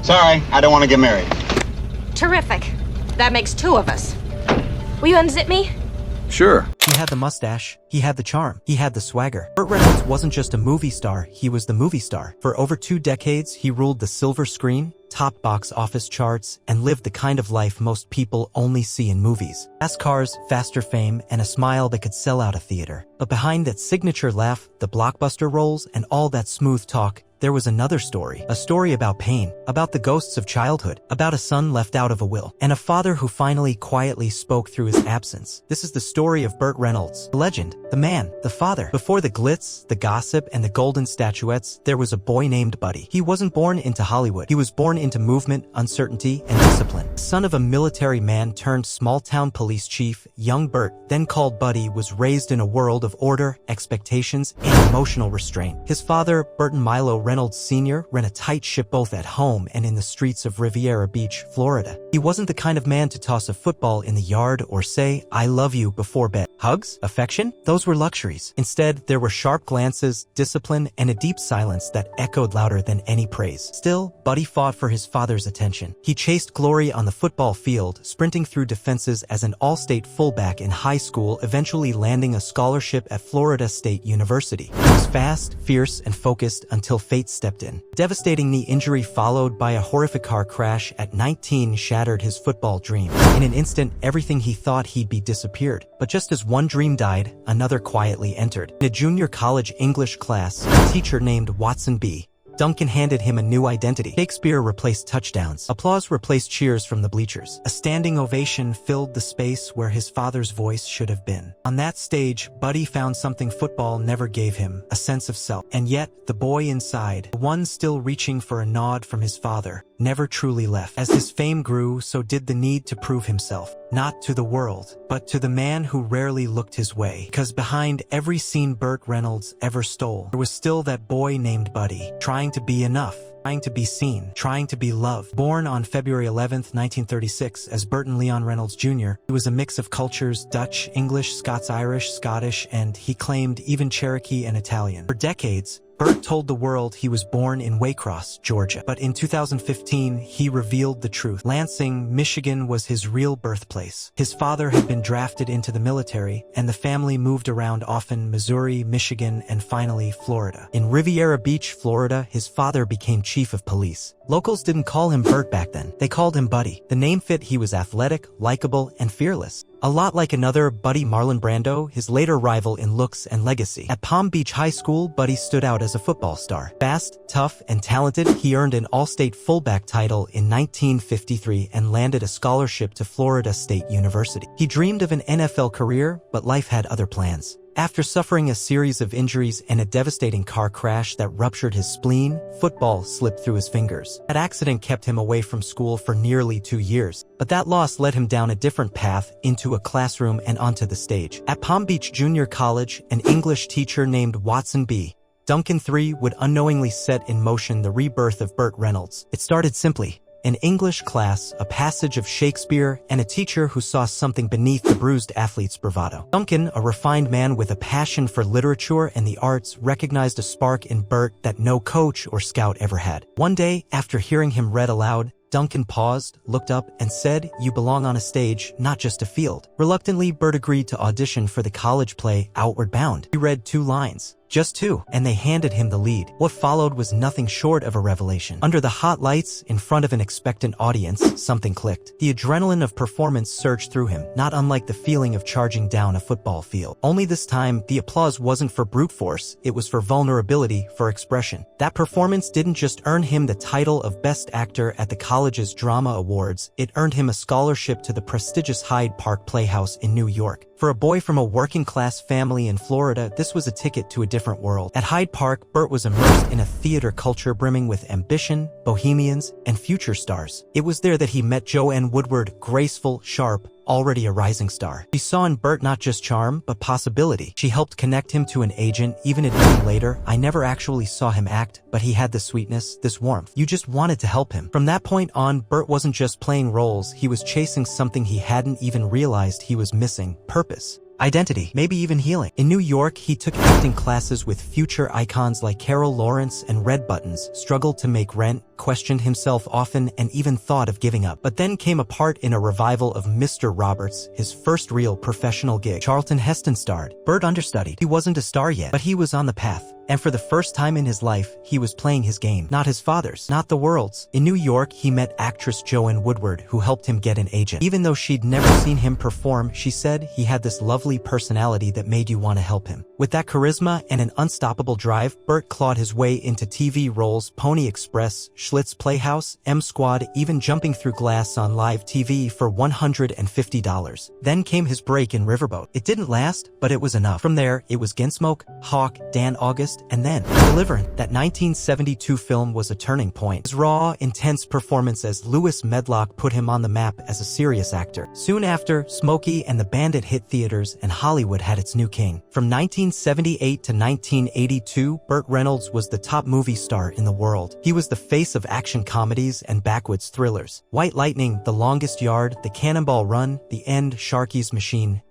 Sorry, I don't want to get married. Terrific. That makes two of us. Will you unzip me? Sure. He had the mustache, he had the charm, he had the swagger. Burt Reynolds wasn't just a movie star, he was the movie star. For over 2 decades, he ruled the silver screen, top box office charts, and lived the kind of life most people only see in movies. Fast cars, faster fame, and a smile that could sell out a theater. But behind that signature laugh, the blockbuster roles, and all that smooth talk, there was another story. A story about pain, about the ghosts of childhood, about a son left out of a will, and a father who finally quietly spoke through his absence. This is the story of Burt Reynolds, the legend, the man, the father. Before the glitz, the gossip, and the golden statuettes, there was a boy named Buddy. He wasn't born into Hollywood. He was born into movement, uncertainty, and discipline. Son of a military man turned small-town police chief, young Burt, then called Buddy, was raised in a world of order, expectations, and emotional restraint. His father, Burt Milo Reynolds Sr., ran a tight ship both at home and in the streets of Riviera Beach, Florida. He wasn't the kind of man to toss a football in the yard or say, "I love you" before bed. Hugs? Affection? Those were luxuries. Instead, there were sharp glances, discipline, and a deep silence that echoed louder than any praise. Still, Buddy fought for his father's attention. He chased glory on the football field, sprinting through defenses as an all-state fullback in high school, eventually landing a scholarship at Florida State University. He was fast, fierce, and focused until fate stepped in. Devastating knee injury followed by a horrific car crash at 19 shattered his football dream. In an instant, everything he thought he'd be disappeared. But just as one dream died, another quietly entered. In a junior college English class, a teacher named Watson B. Duncan handed him a new identity. Shakespeare replaced touchdowns. Applause replaced cheers from the bleachers. A standing ovation filled the space where his father's voice should have been. On that stage, Buddy found something football never gave him, a sense of self. And yet, the boy inside, the one still reaching for a nod from his father, never truly left. As his fame grew, so did the need to prove himself. Not to the world, but to the man who rarely looked his way. Because behind every scene Burt Reynolds ever stole, there was still that boy named Buddy, trying to be enough, trying to be seen, trying to be loved. Born on February 11th, 1936, as Burton Leon Reynolds Jr., he was a mix of cultures: Dutch, English, Scots-Irish, Scottish, and, he claimed, even Cherokee and Italian. For decades, Burt told the world he was born in Waycross, Georgia. But in 2015, he revealed the truth. Lansing, Michigan was his real birthplace. His father had been drafted into the military, and the family moved around often: Missouri, Michigan, and finally Florida. In Riviera Beach, Florida, his father became chief of police. Locals didn't call him Burt back then. They called him Buddy. The name fit. He was athletic, likable, and fearless. A lot like another Buddy, Marlon Brando, his later rival in looks and legacy. At Palm Beach High School, Buddy stood out as a football star. Fast, tough, and talented, he earned an All-State fullback title in 1953 and landed a scholarship to Florida State University. He dreamed of an NFL career, but life had other plans. After suffering a series of injuries and a devastating car crash that ruptured his spleen, football slipped through his fingers. That accident kept him away from school for nearly 2 years, but that loss led him down a different path, into a classroom and onto the stage. At Palm Beach Junior College, an English teacher named Watson B. Duncan III would unknowingly set in motion the rebirth of Burt Reynolds. It started simply: an English class, a passage of Shakespeare, and a teacher who saw something beneath the bruised athlete's bravado. Duncan, a refined man with a passion for literature and the arts, recognized a spark in Burt that no coach or scout ever had. One day, after hearing him read aloud, Duncan paused, looked up, and said, "You belong on a stage, not just a field." Reluctantly, Burt agreed to audition for the college play Outward Bound. He read 2 lines. Just 2, and they handed him the lead. What followed was nothing short of a revelation. Under the hot lights, in front of an expectant audience, something clicked. The adrenaline of performance surged through him, not unlike the feeling of charging down a football field. Only this time, the applause wasn't for brute force, it was for vulnerability, for expression. That performance didn't just earn him the title of Best Actor at the college's Drama Awards, it earned him a scholarship to the prestigious Hyde Park Playhouse in New York. For a boy from a working-class family in Florida, this was a ticket to a different world. At Hyde Park, Burt was immersed in a theater culture brimming with ambition, bohemians, and future stars. It was there that he met Joanne Woodward, graceful, sharp, already a rising star. She saw in Burt not just charm, but possibility. She helped connect him to an agent, even admitting later, "I never actually saw him act, but he had this sweetness, this warmth. You just wanted to help him." From that point on, Burt wasn't just playing roles, he was chasing something he hadn't even realized he was missing: purpose. identity, maybe even healing. In New York, he took acting classes with future icons like Carol Lawrence and Red Buttons, struggled to make rent, questioned himself often, and even thought of giving up. But then came a part in a revival of Mr. Roberts, his first real professional gig. Charlton Heston starred. Burt understudied. He wasn't a star yet, but he was on the path. And for the first time in his life, he was playing his game, not his father's, not the world's. In New York, he met actress Joanne Woodward, who helped him get an agent. Even though she'd never seen him perform, she said he had this lovely personality that made you want to help him. With that charisma and an unstoppable drive, Burt clawed his way into TV roles: Pony Express, Schlitz Playhouse, M Squad, even jumping through glass on live TV for $150. Then came his break in Riverboat. It didn't last, but it was enough. From there, it was Gunsmoke, Hawk, Dan August, and then Deliverance. That 1972 film was a turning point. His raw, intense performance as Lewis Medlock put him on the map as a serious actor. Soon after, Smokey and the Bandit hit theaters and Hollywood had its new king. From 1978 to 1982, Burt Reynolds was the top movie star in the world. He was the face of action comedies and backwoods thrillers. White Lightning, The Longest Yard, The Cannonball Run, The End, Sharky's Machine.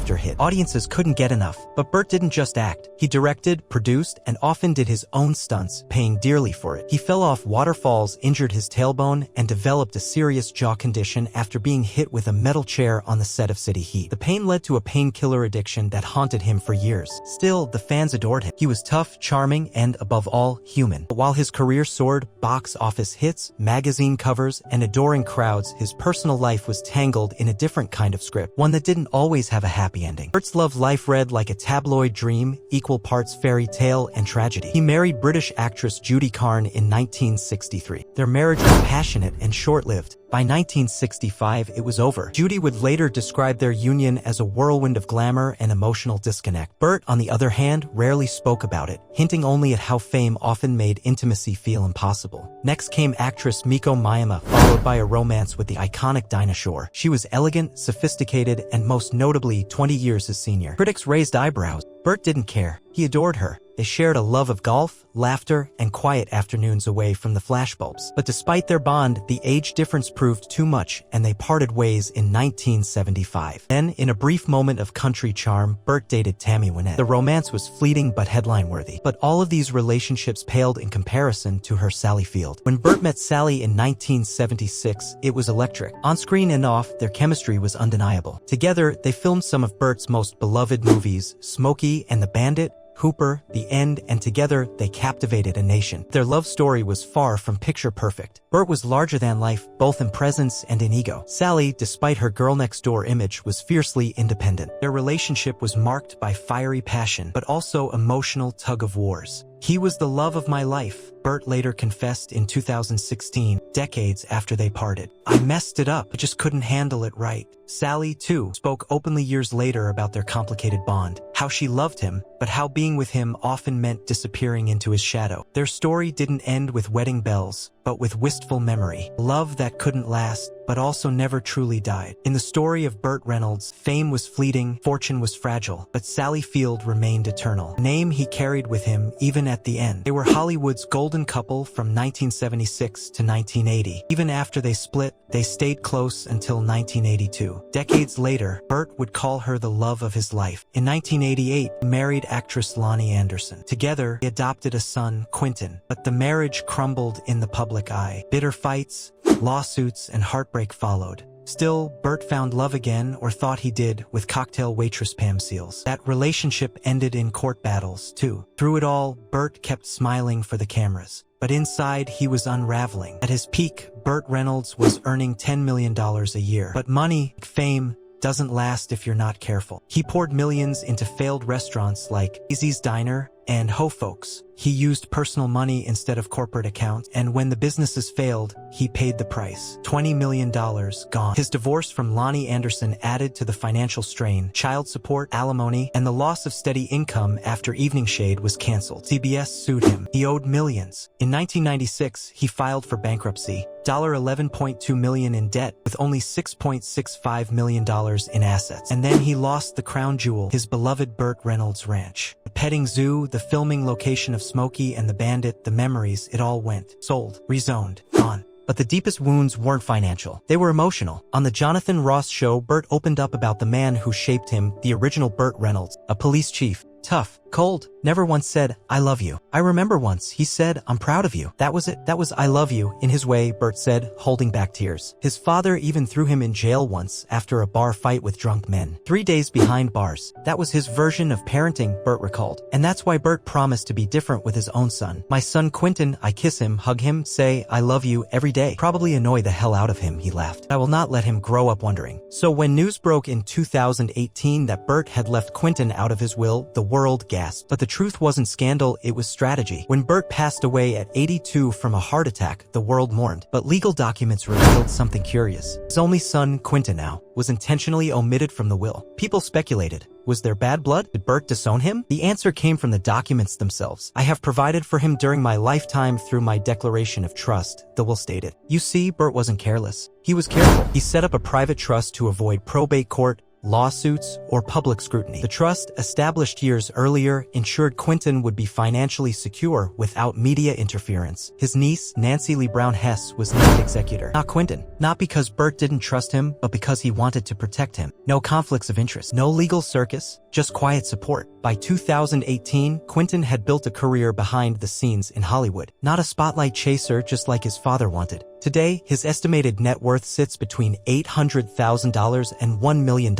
After hit. Audiences couldn't get enough. But Burt didn't just act. He directed, produced, and often did his own stunts, paying dearly for it. He fell off waterfalls, injured his tailbone, and developed a serious jaw condition after being hit with a metal chair on the set of City Heat. The pain led to a painkiller addiction that haunted him for years. Still, the fans adored him. He was tough, charming, and, above all, human. But while his career soared, box office hits, magazine covers, and adoring crowds, his personal life was tangled in a different kind of script, one that didn't always have a happy ending. Burt's love life read like a tabloid dream, equal parts fairy tale and tragedy. He married British actress Judy Carne in 1963. Their marriage was passionate and short-lived. By 1965, it was over. Judy would later describe their union as a whirlwind of glamour and emotional disconnect. Burt, on the other hand, rarely spoke about it, hinting only at how fame often made intimacy feel impossible. Next came actress Miko Miyama, followed by a romance with the iconic Dinah Shore. She was elegant, sophisticated, and most notably 20 years his senior. Critics raised eyebrows. Burt didn't care. He adored her. They shared a love of golf, laughter, and quiet afternoons away from the flashbulbs. But despite their bond, the age difference proved too much, and they parted ways in 1975. Then, in a brief moment of country charm, Burt dated Tammy Wynette. The romance was fleeting but headline-worthy. But all of these relationships paled in comparison to her Sally Field. When Burt met Sally in 1976, it was electric. On screen and off, their chemistry was undeniable. Together, they filmed some of Burt's most beloved movies: Smokey and the Bandit, Hooper, The End, and together they captivated a nation. Their love story was far from picture perfect. Burt was larger than life, both in presence and in ego. Sally, despite her girl-next-door image, was fiercely independent. Their relationship was marked by fiery passion, but also emotional tug-of-wars. "He was the love of my life," Burt later confessed in 2016, decades after they parted. "I messed it up, I just couldn't handle it right." Sally, too, spoke openly years later about their complicated bond, how she loved him, but how being with him often meant disappearing into his shadow. Their story didn't end with wedding bells, but with wistful memory. Love that couldn't last, but also never truly died. In the story of Burt Reynolds, fame was fleeting, fortune was fragile, but Sally Field remained eternal. A name he carried with him even at the end. They were Hollywood's golden couple from 1976 to 1980. Even after they split, they stayed close until 1982. Decades later, Burt would call her the love of his life. In 1988, he married actress Lonnie Anderson. Together, they adopted a son, Quentin, but the marriage crumbled in the public eye. Bitter fights, lawsuits, and heartbreak followed. Still, Burt found love again, or thought he did, with cocktail waitress Pam Seals. That relationship ended in court battles, too. Through it all, Burt kept smiling for the cameras. But inside, he was unraveling. At his peak, Burt Reynolds was earning $10 million a year. But money, fame, doesn't last if you're not careful. He poured millions into failed restaurants like Easy's Diner and Ho Folks. He used personal money instead of corporate accounts, and when the businesses failed, he paid the price. $20 million gone. His divorce from Lonnie Anderson added to the financial strain: child support, alimony, and the loss of steady income after Evening Shade was canceled. CBS sued him. He owed millions. In 1996, he filed for bankruptcy. $11.2 million in debt, with only $6.65 million in assets. And then he lost the crown jewel, his beloved Burt Reynolds Ranch. The petting zoo, the filming location of Smokey and the Bandit, the memories, it all went. Sold, rezoned, gone. But the deepest wounds weren't financial. They were emotional. On the Jonathan Ross show, Burt opened up about the man who shaped him, the original Burt Reynolds, a police chief. Tough, cold, never once said, "I love you." I remember once, he said, "I'm proud of you." That was it. That was "I love you" in his way, Burt said, holding back tears. His father even threw him in jail once after a bar fight with drunk men. 3 days behind bars. That was his version of parenting, Burt recalled. And that's why Burt promised to be different with his own son. "My son Quentin, I kiss him, hug him, say, 'I love you' every day." Probably annoy the hell out of him, he laughed. "I will not let him grow up wondering." So when news broke in 2018 that Burt had left Quentin out of his will, the world gasped. But the truth wasn't scandal, it was strategy. When Burt passed away at 82 from a heart attack, the world mourned. But legal documents revealed something curious. His only son, Quentin now, was intentionally omitted from the will. People speculated. Was there bad blood? Did Burt disown him? The answer came from the documents themselves. "I have provided for him during my lifetime through my declaration of trust," the will stated. You see, Burt wasn't careless. He was careful. He set up a private trust to avoid probate court, lawsuits, or public scrutiny. The trust, established years earlier, ensured Quentin would be financially secure without media interference. His niece, Nancy Lee Brown Hess, was named executor, not Quentin. Not because Burt didn't trust him, but because he wanted to protect him. No conflicts of interest, no legal circus, just quiet support. By 2018, Quentin had built a career behind the scenes in Hollywood. Not a spotlight chaser, just like his father wanted. Today, his estimated net worth sits between $800,000 and $1 million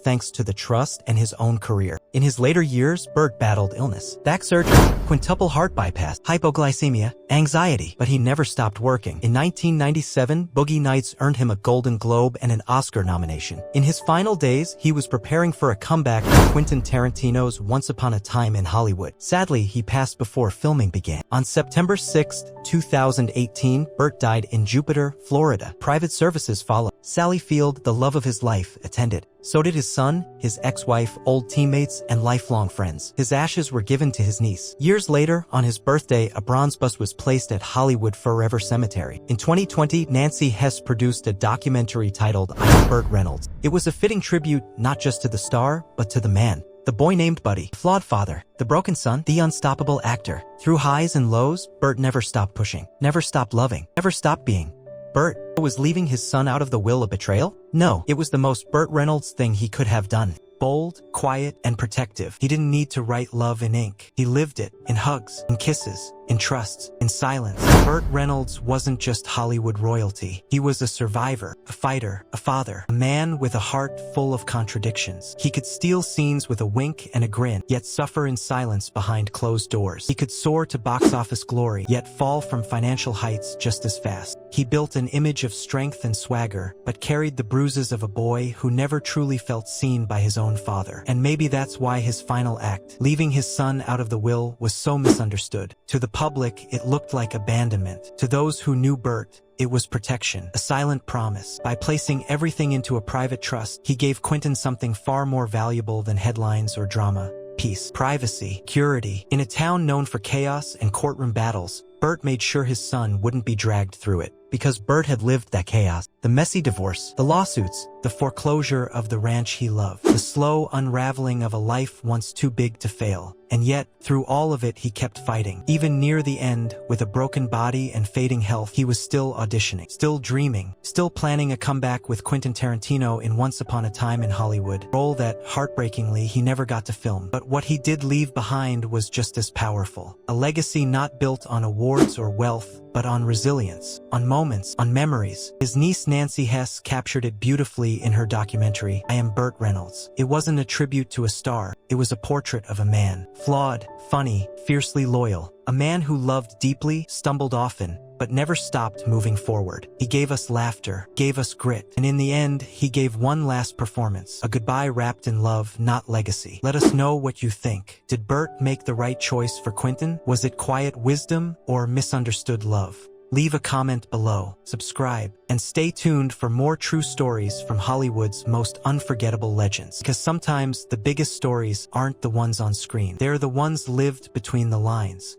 thanks to the trust and his own career. In his later years, Burt battled illness. Back surgery, quintuple heart bypass, hypoglycemia, anxiety, but he never stopped working. In 1997, Boogie Nights earned him a Golden Globe and an Oscar nomination. In his final days, he was preparing for a comeback in Quentin Tarantino's Once Upon a Time in Hollywood. Sadly, he passed before filming began. On September 6, 2018, Burt died in Jupiter, Florida. Private services followed. Sally Field, the love of his life, attended. So did his son, his ex-wife, old teammates, and lifelong friends. His ashes were given to his niece. Years later, on his birthday, a bronze bust was placed at Hollywood Forever Cemetery. In 2020, Nancy Hess produced a documentary titled I'm Burt Reynolds. It was a fitting tribute not just to the star, but to the man. The boy named Buddy, the flawed father, the broken son, the unstoppable actor. Through highs and lows, Burt never stopped pushing, never stopped loving, never stopped being. Burt was leaving his son out of the will a betrayal? No, it was the most Burt Reynolds thing he could have done. Bold, quiet, and protective. He didn't need to write love in ink. He lived it in hugs, in kisses, in trusts, in silence. Burt Reynolds wasn't just Hollywood royalty. He was a survivor, a fighter, a father, a man with a heart full of contradictions. He could steal scenes with a wink and a grin, yet suffer in silence behind closed doors. He could soar to box office glory, yet fall from financial heights just as fast. He built an image of strength and swagger, but carried the bruises of a boy who never truly felt seen by his own father. And maybe that's why his final act, leaving his son out of the will, was so misunderstood. To the public, it looked like abandonment. To those who knew Burt, it was protection, a silent promise. By placing everything into a private trust, he gave Quentin something far more valuable than headlines or drama. Peace, privacy, purity. In a town known for chaos and courtroom battles, Burt made sure his son wouldn't be dragged through it. Because Burt had lived that chaos. The messy divorce, the lawsuits, the foreclosure of the ranch he loved, the slow unraveling of a life once too big to fail. And yet, through all of it, he kept fighting. Even near the end, with a broken body and fading health, he was still auditioning, still dreaming, still planning a comeback with Quentin Tarantino in Once Upon a Time in Hollywood, a role that, heartbreakingly, he never got to film. But what he did leave behind was just as powerful. A legacy not built on awards or wealth, but on resilience, on moments, on memories. His niece Nancy Hess captured it beautifully in her documentary, I Am Burt Reynolds. It wasn't a tribute to a star, it was a portrait of a man. Flawed, funny, fiercely loyal. A man who loved deeply, stumbled often, but never stopped moving forward. He gave us laughter, gave us grit, and in the end, he gave one last performance, a goodbye wrapped in love, not legacy. Let us know what you think. Did Burt make the right choice for Quentin? Was it quiet wisdom or misunderstood love? Leave a comment below, subscribe, and stay tuned for more true stories from Hollywood's most unforgettable legends. Because sometimes the biggest stories aren't the ones on screen. They're the ones lived between the lines.